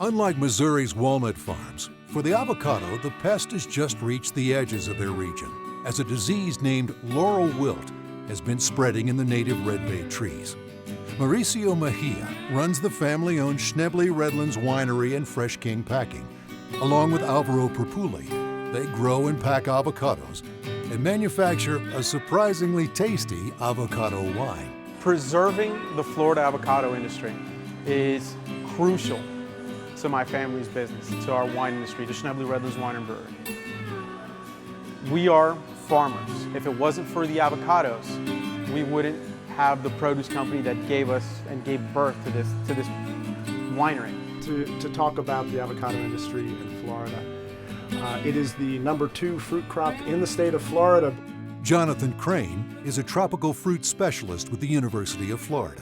Unlike Missouri's walnut farms, for the avocado, the pest has just reached the edges of their region, as a disease named Laurel wilt has been spreading in the native red bay trees. Mauricio Mejia runs the family-owned Schnebly Redlands Winery and Fresh King Packing. Along with Alvaro Propuli, they grow and pack avocados and manufacture a surprisingly tasty avocado wine. Preserving the Florida avocado industry is crucial to my family's business, to our wine industry, to Schnebly Redlands Wine and Brewery. We are farmers. If it wasn't for the avocados, we wouldn't have the produce company that gave us and gave birth to this winery. To talk about the avocado industry in Florida, it is the #2 fruit crop in the state of Florida. Jonathan Crane is a tropical fruit specialist with the University of Florida.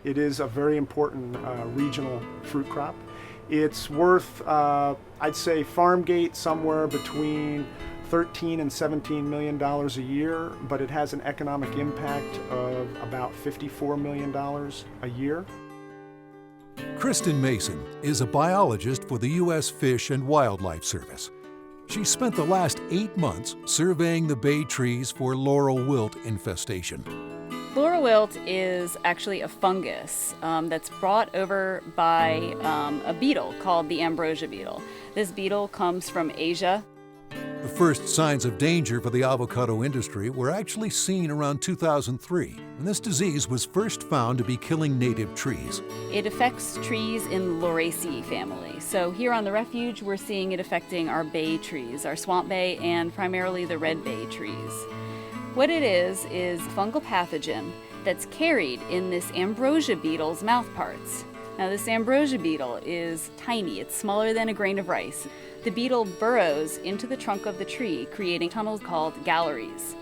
It is a very important regional fruit crop. It's worth, I'd say, farm gate somewhere between $13 and $17 million a year, but it has an economic impact of about $54 million a year. Kristin Mason is a biologist for the U.S. Fish and Wildlife Service. She spent the last 8 months surveying the bay trees for laurel wilt infestation. Laurel wilt is actually a fungus that's brought over by a beetle called the Ambrosia beetle. This beetle comes from Asia. The first signs of danger for the avocado industry were actually seen around 2003, when this disease was first found to be killing native trees. It affects trees in the Lauraceae family. So here on the refuge, we're seeing it affecting our bay trees, our swamp bay, and primarily the red bay trees. What it is a fungal pathogen that's carried in this Ambrosia beetle's mouth parts. Now, this Ambrosia beetle is tiny. It's smaller than a grain of rice. The beetle burrows into the trunk of the tree, creating tunnels called galleries.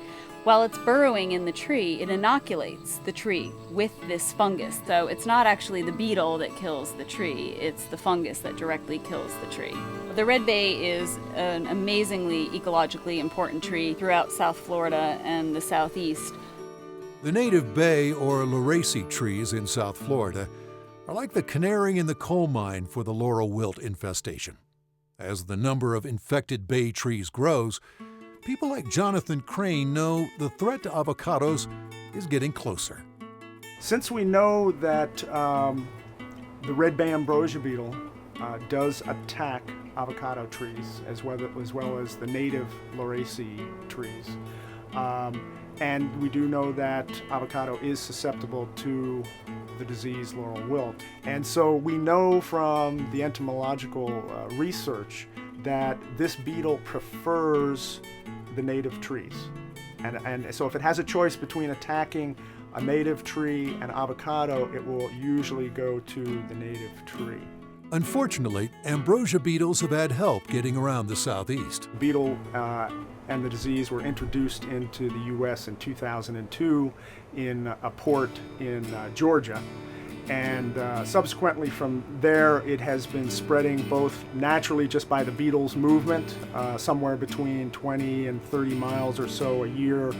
While it's burrowing in the tree, it inoculates the tree with this fungus. So it's not actually the beetle that kills the tree, it's the fungus that directly kills the tree. The red bay is an amazingly ecologically important tree throughout South Florida and the Southeast. The native bay or Lauraceae trees in South Florida are like the canary in the coal mine for the laurel wilt infestation. As the number of infected bay trees grows, people like Jonathan Crane know the threat to avocados is getting closer. Since we know that the red bay ambrosia beetle does attack avocado trees as well as the native Lauraceae trees, and we do know that avocado is susceptible to the disease laurel wilt. And so we know from the entomological research that this beetle prefers the native trees. And so if it has a choice between attacking a native tree and avocado, it will usually go to the native tree. Unfortunately, ambrosia beetles have had help getting around the southeast. Beetle and the disease were introduced into the U.S. in 2002 in a port in Georgia. And subsequently from there, it has been spreading both naturally just by the beetle's movement, somewhere between 20 and 30 miles or so a year.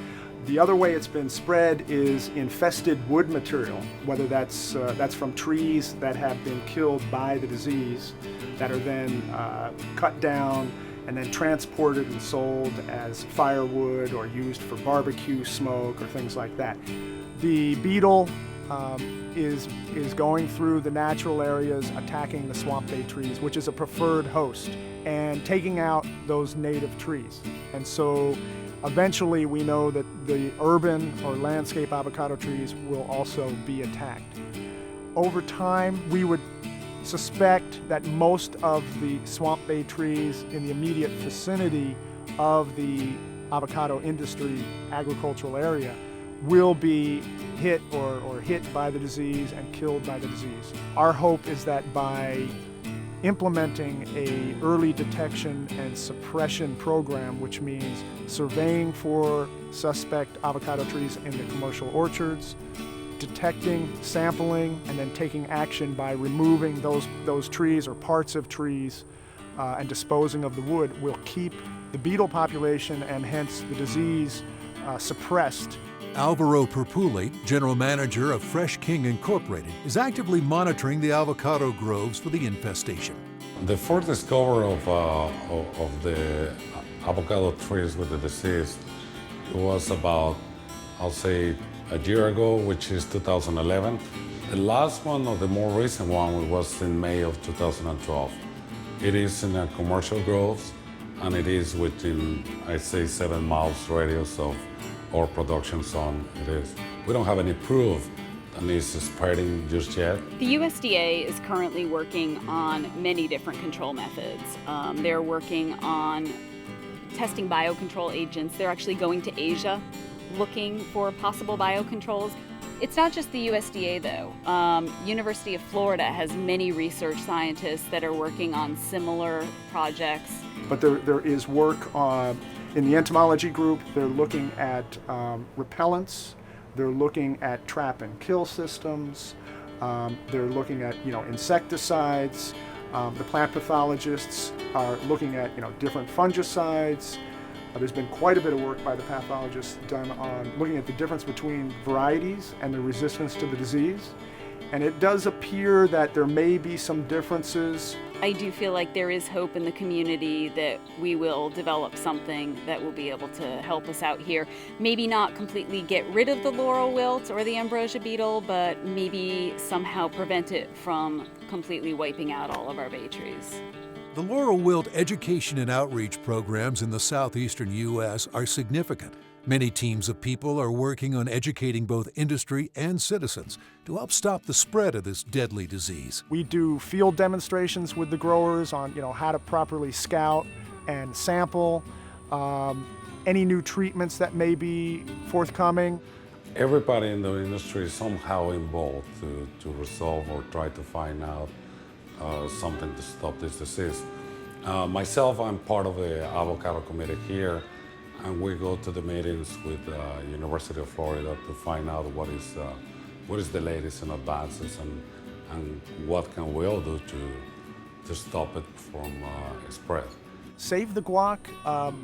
The other way it's been spread is infested wood material, whether that's from trees that have been killed by the disease, that are then cut down and then transported and sold as firewood or used for barbecue smoke or things like that. The beetle is going through the natural areas, attacking the swamp bay trees, which is a preferred host, and taking out those native trees. And so eventually we know that the urban or landscape avocado trees will also be attacked. Over time, we would suspect that most of the swamp bay trees in the immediate vicinity of the avocado industry agricultural area will be hit or hit by the disease and killed by the disease. Our hope is that by implementing a early detection and suppression program, which means surveying for suspect avocado trees in the commercial orchards, detecting, sampling, and then taking action by removing those trees or parts of trees and disposing of the wood, will keep the beetle population and hence the disease suppressed. Alvaro Perpuli, general manager of Fresh King Incorporated, is actively monitoring the avocado groves for the infestation. The first discovery of the avocado trees with the disease was about, I'll say, a year ago, which is 2011. The last one, or the more recent one, was in May of 2012. It is in a commercial groves, and it is within, I'd say, 7 miles radius of our production zone. It is. We don't have any proof that it's spreading just yet. The USDA is currently working on many different control methods. They're working on testing biocontrol agents. They're actually going to Asia looking for possible biocontrols. It's not just the USDA though. University of Florida has many research scientists that are working on similar projects. But there is work in the entomology group. They're looking at repellents. They're looking at trap and kill systems. They're looking at insecticides. The plant pathologists are looking at different fungicides. There's been quite a bit of work by the pathologists done on looking at the difference between varieties and the resistance to the disease. And it does appear that there may be some differences. I do feel like there is hope in the community that we will develop something that will be able to help us out here. Maybe not completely get rid of the Laurel wilt or the Ambrosia beetle, but maybe somehow prevent it from completely wiping out all of our bay trees. The Laurel wilt education and outreach programs in the southeastern U.S. are significant. Many teams of people are working on educating both industry and citizens to help stop the spread of this deadly disease. We do field demonstrations with the growers on how to properly scout and sample any new treatments that may be forthcoming. Everybody in the industry is somehow involved to resolve or try to find out something to stop this disease. Myself, I'm part of the avocado committee here, and we go to the meetings with University of Florida to find out what is the latest in advances and what can we all do to stop it from spread. Save the Guac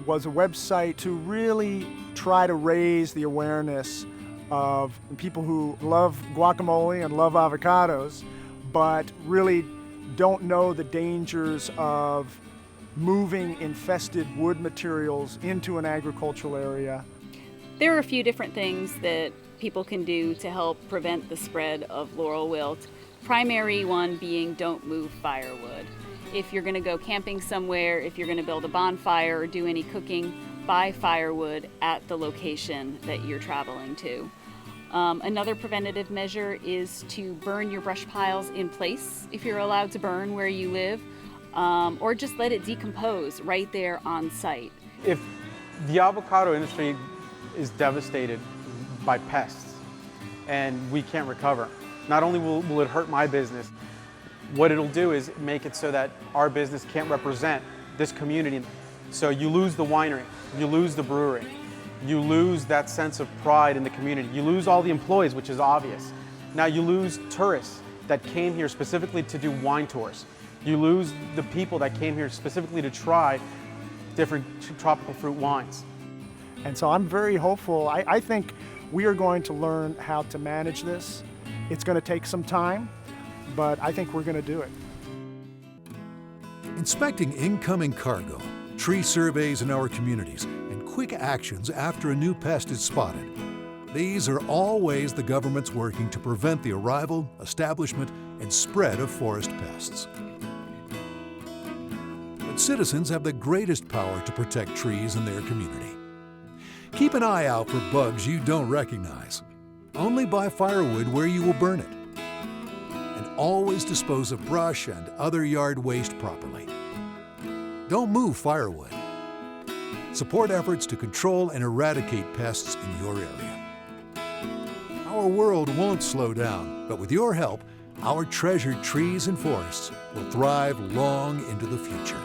was a website to really try to raise the awareness of people who love guacamole and love avocados, but really don't know the dangers of moving infested wood materials into an agricultural area. There are a few different things that people can do to help prevent the spread of laurel wilt. Primary one being don't move firewood. If you're going to go camping somewhere, if you're going to build a bonfire or do any cooking, buy firewood at the location that you're traveling to. Another preventative measure is to burn your brush piles in place if you're allowed to burn where you live, or just let it decompose right there on site. If the avocado industry is devastated by pests and we can't recover, not only will it hurt my business, what it'll do is make it so that our business can't represent this community. So you lose the winery, you lose the brewery, you lose that sense of pride in the community. You lose all the employees, which is obvious. Now you lose tourists that came here specifically to do wine tours. You lose the people that came here specifically to try different tropical fruit wines. And so I'm very hopeful. I think we are going to learn how to manage this. It's going to take some time, but I think we're going to do it. Inspecting incoming cargo, tree surveys in our communities, and quick actions after a new pest is spotted. These are all ways the government's working to prevent the arrival, establishment, and spread of forest pests. But citizens have the greatest power to protect trees in their community. Keep an eye out for bugs you don't recognize. Only buy firewood where you will burn it. And always dispose of brush and other yard waste properly. Don't move firewood. Support efforts to control and eradicate pests in your area. Our world won't slow down, but with your help, our treasured trees and forests will thrive long into the future.